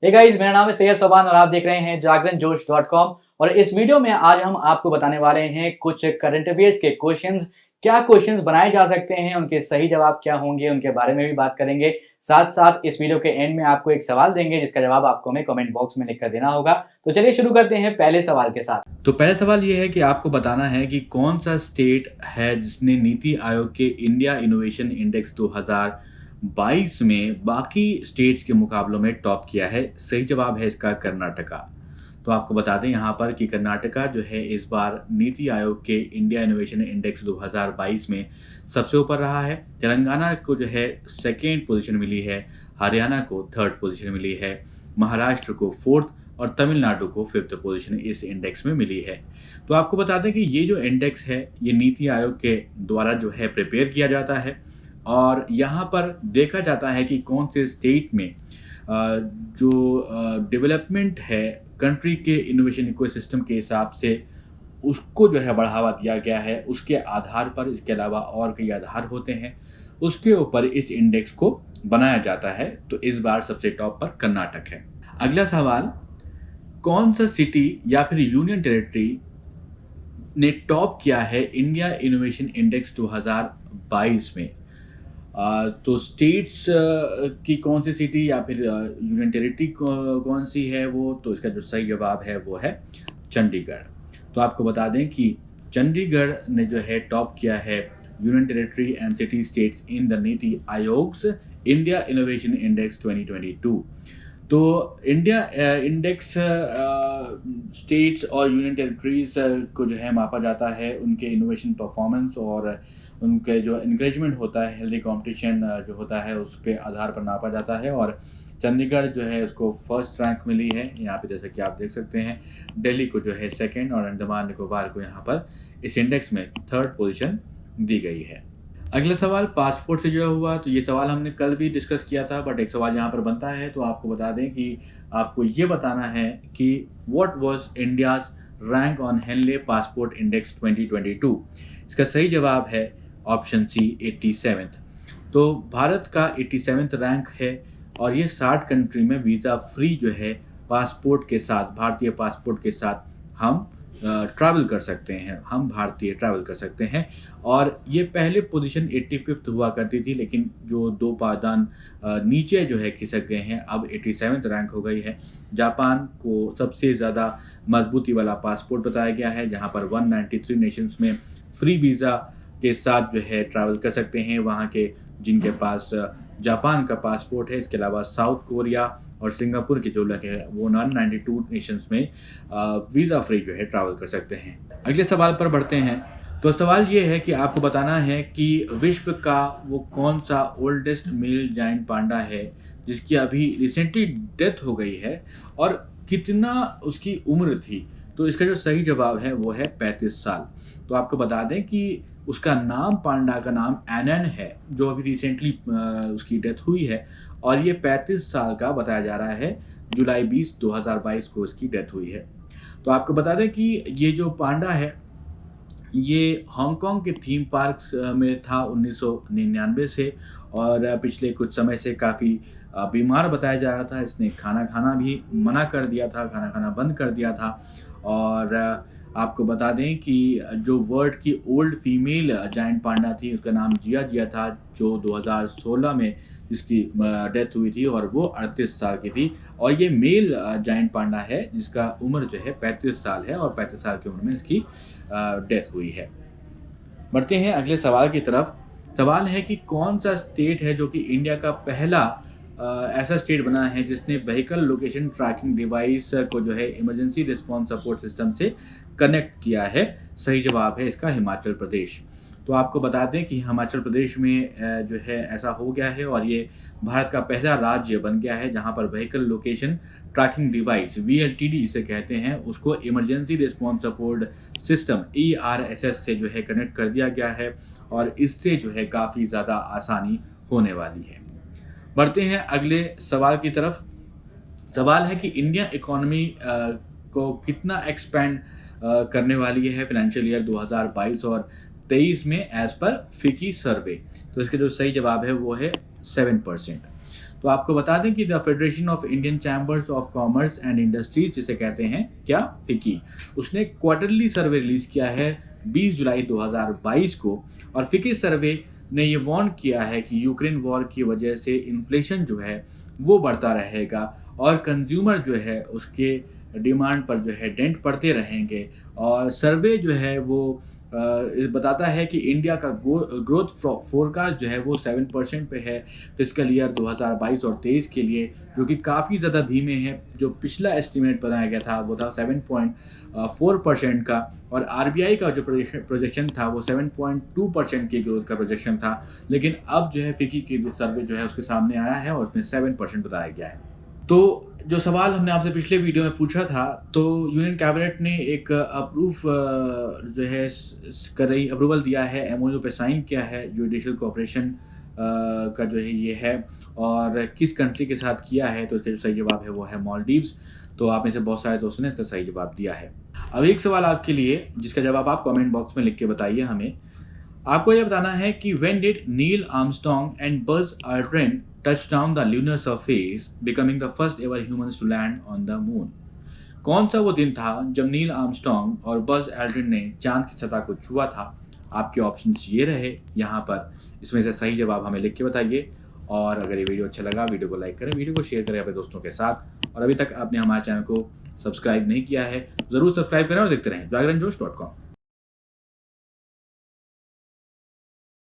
Hey guys, मेरा नाम है सैयद सोबान और आप देख रहे हैं जागरणजोश.com। और इस वीडियो में आज हम आपको बताने वाले हैं कुछ करंट अफेयर्स के क्वेश्चंस। क्या क्वेश्चंस बनाए जा सकते हैं, उनके सही जवाब क्या होंगे, उनके बारे में भी बात करेंगे। साथ साथ इस वीडियो के एंड में आपको एक सवाल देंगे जिसका जवाब आपको हमें कमेंट बॉक्स में लिखकर देना होगा। तो चलिए शुरू करते हैं पहले सवाल के साथ। तो पहला सवाल ये है कि आपको बताना है कि कौन सा स्टेट है जिसने नीति आयोग के इंडिया इनोवेशन इंडेक्स 2022 में बाकी स्टेट्स के मुकाबलों में टॉप किया है। सही जवाब है इसका कर्नाटका। तो आपको बता दें यहाँ पर कि कर्नाटका जो है इस बार नीति आयोग के इंडिया इनोवेशन इंडेक्स 2022 में सबसे ऊपर रहा है। तेलंगाना को जो है सेकेंड पोजीशन मिली है, हरियाणा को थर्ड पोजीशन मिली है, महाराष्ट्र को फोर्थ और तमिलनाडु को फिफ्थ पोजीशन इस इंडेक्स में मिली है। तो आपको बता दें कि ये जो इंडेक्स है ये नीति आयोग के द्वारा जो है प्रिपेयर किया जाता है और यहाँ पर देखा जाता है कि कौन से स्टेट में जो डेवलपमेंट है कंट्री के इनोवेशन इकोसिस्टम के हिसाब से उसको जो है बढ़ावा दिया गया है, उसके आधार पर। इसके अलावा और कई आधार होते हैं, उसके ऊपर इस इंडेक्स को बनाया जाता है। तो इस बार सबसे टॉप पर कर्नाटक है। अगला सवाल, कौन सा सिटी या फिर यूनियन टेरिटरी ने टॉप किया है इंडिया इनोवेशन इंडेक्स 2022 में? तो स्टेट्स की कौन सी सिटी या फिर यूनियन टेरिटरी कौन सी है वो, तो इसका जो सही जवाब है वो है चंडीगढ़। तो आपको बता दें कि चंडीगढ़ ने जो है टॉप किया है union territory and city states in the नीति आयोग्स इंडिया इनोवेशन इंडेक्स 2022। तो इंडिया इंडेक्स स्टेट्स और यूनियन टेरिटरीज को जो है मापा जाता है उनके इनोवेशन परफॉर्मेंस और उनके जो इंकरेजमेंट होता है, हेल्दी कंपटीशन जो होता है उसके आधार पर नापा जाता है। और चंडीगढ़ जो है उसको फर्स्ट रैंक मिली है यहाँ पे, जैसे कि आप देख सकते हैं। दिल्ली को जो है सेकंड और अंडमान निकोबार को यहाँ पर इस इंडेक्स में थर्ड पोजीशन दी गई है। अगला सवाल पासपोर्ट से जुड़ा हुआ। तो ये सवाल हमने कल भी डिस्कस किया था, बट एक सवाल यहाँ पर बनता है। तो आपको बता दें कि आपको ये बताना है कि what was India's rank on Henley passport index 2022। इसका सही जवाब है ऑप्शन सी 87th। तो भारत का 87th रैंक है और ये 60 कंट्री में वीज़ा फ्री जो है पासपोर्ट के साथ, भारतीय पासपोर्ट के साथ हम ट्रैवल कर सकते हैं, हम भारतीय ट्रैवल कर सकते हैं। और ये पहले पोजीशन 85th हुआ करती थी, लेकिन जो दो पायदान नीचे जो है खिसक गए हैं, अब 87th रैंक हो गई है। जापान को सबसे ज़्यादा मजबूती वाला पासपोर्ट बताया गया है, जहाँ पर 193 नेशंस में फ्री वीज़ा के साथ जो है ट्रैवल कर सकते हैं वहाँ के जिनके पास जापान का पासपोर्ट है। इसके अलावा साउथ कोरिया और सिंगापुर के जो लोग हैं वो 192 नेशंस में वीज़ा फ्री जो है ट्रैवल कर सकते हैं। अगले सवाल पर बढ़ते हैं। तो सवाल ये है कि आपको बताना है कि विश्व का वो कौन सा ओल्डेस्ट मेल जायंट पांडा है जिसकी अभी रिसेंटली डेथ हो गई है और कितना उसकी उम्र थी। तो इसका जो सही जवाब है वो है 35 साल। तो आपको बता दें कि उसका नाम, पांडा का नाम एनन है, जो अभी रिसेंटली उसकी डेथ हुई है और ये 35 साल का बताया जा रहा है। जुलाई 20, 2022 को उसकी डेथ हुई है। तो आपको बता दें कि ये जो पांडा है ये हांगकांग के थीम पार्क में था 1999 से और पिछले कुछ समय से काफ़ी बीमार बताया जा रहा था। इसने खाना खाना भी मना कर दिया था, खाना खाना बंद कर दिया था। और आपको बता दें कि जो वर्ल्ड की ओल्ड फीमेल जायंट पांडा थी उसका नाम जिया जिया था, जो 2016 में जिसकी डेथ हुई थी और वो 38 साल की थी। और ये मेल जायंट पांडा है जिसका उम्र जो है 35 साल है और 35 साल की उम्र में इसकी डेथ हुई है। बढ़ते हैं अगले सवाल की तरफ। सवाल है कि कौन सा स्टेट है जो कि इंडिया का पहला ऐसा स्टेट बना है जिसने व्हीकल लोकेशन ट्रैकिंग डिवाइस को जो है इमरजेंसी रिस्पॉन्स सपोर्ट सिस्टम से कनेक्ट किया है। सही जवाब है इसका हिमाचल प्रदेश। तो आपको बता दें कि हिमाचल प्रदेश में जो है ऐसा हो गया है और ये भारत का पहला राज्य बन गया है जहां पर vehicle location tracking device VLTD जिसे कहते हैं उसको emergency response support system ERSS से जो है कनेक्ट कर दिया गया है और इससे जो है काफ़ी ज़्यादा आसानी होने वाली है। बढ़ते हैं अगले सवाल की तरफ। सवाल है कि इंडियन इकोनॉमी को कितना एक्सपेंड करने वाली है फाइनेंशियल ईयर 2022 और 23 में एज पर फिकी सर्वे। तो इसका जो सही जवाब है वो है 7%। तो आपको बता दें कि the federation of Indian chambers of commerce and industries, जिसे कहते हैं क्या, फिकी, उसने क्वार्टरली सर्वे रिलीज किया है 20 जुलाई 2022 को। और फिकी सर्वे ने ये वार्न किया है कि यूक्रेन वॉर की वजह से इन्फ्लेशन जो है वो बढ़ता रहेगा और कंज्यूमर जो है उसके डिमांड पर जो है डेंट पड़ते रहेंगे। और सर्वे जो है वो बताता है कि इंडिया का ग्रोथ फोरकास्ट जो है वो 7% पे है फिस्कल ईयर 2022 और 23 के लिए, जो कि काफ़ी ज़्यादा धीमे हैं। जो पिछला एस्टिमेट बनाया गया था वो था 7.4% का, और आरबीआई का जो प्रोजेक्शन था वो 7.2% की ग्रोथ का प्रोजेक्शन था। लेकिन अब जो है फिकी की सर्वे जो है उसके सामने आया है और उसमें 7% बताया गया है। तो जो सवाल हमने आपसे पिछले वीडियो में पूछा था, तो यूनियन कैबिनेट ने एक अप्रूवल दिया है, एमओयू पे साइन किया है, जुडिशियल कोऑपरेशन का जो है ये है, और किस कंट्री के साथ किया है, तो इसका जो सही जवाब है वो है मालदीव्स। तो आप में से बहुत सारे दोस्तों ने इसका सही जवाब दिया है। अब एक सवाल आपके लिए, जिसका जवाब आप कमेंट बॉक्स में लिख के बताइए हमें। आपको यह बताना है कि when did Neil Armstrong and buzz Aldrin touched down the lunar surface, becoming the first ever humans to land on the moon? कौन सा वो दिन था जब नील आर्मस्ट्रॉन्ग और बज़ एल्ड्रिन ने चांद की सतह को छुआ था? आपके ऑप्शंस ये रहे यहाँ पर, इसमें से सही जवाब हमें लिख के बताइए। और अगर ये वीडियो अच्छा लगा, वीडियो को लाइक करें, वीडियो को शेयर करें अपने दोस्तों के साथ, और अभी तक आपने हमारे चैनल को सब्सक्राइब नहीं किया है ज़रूर सब्सक्राइब करें और देखते रहें जागरण जोश.com।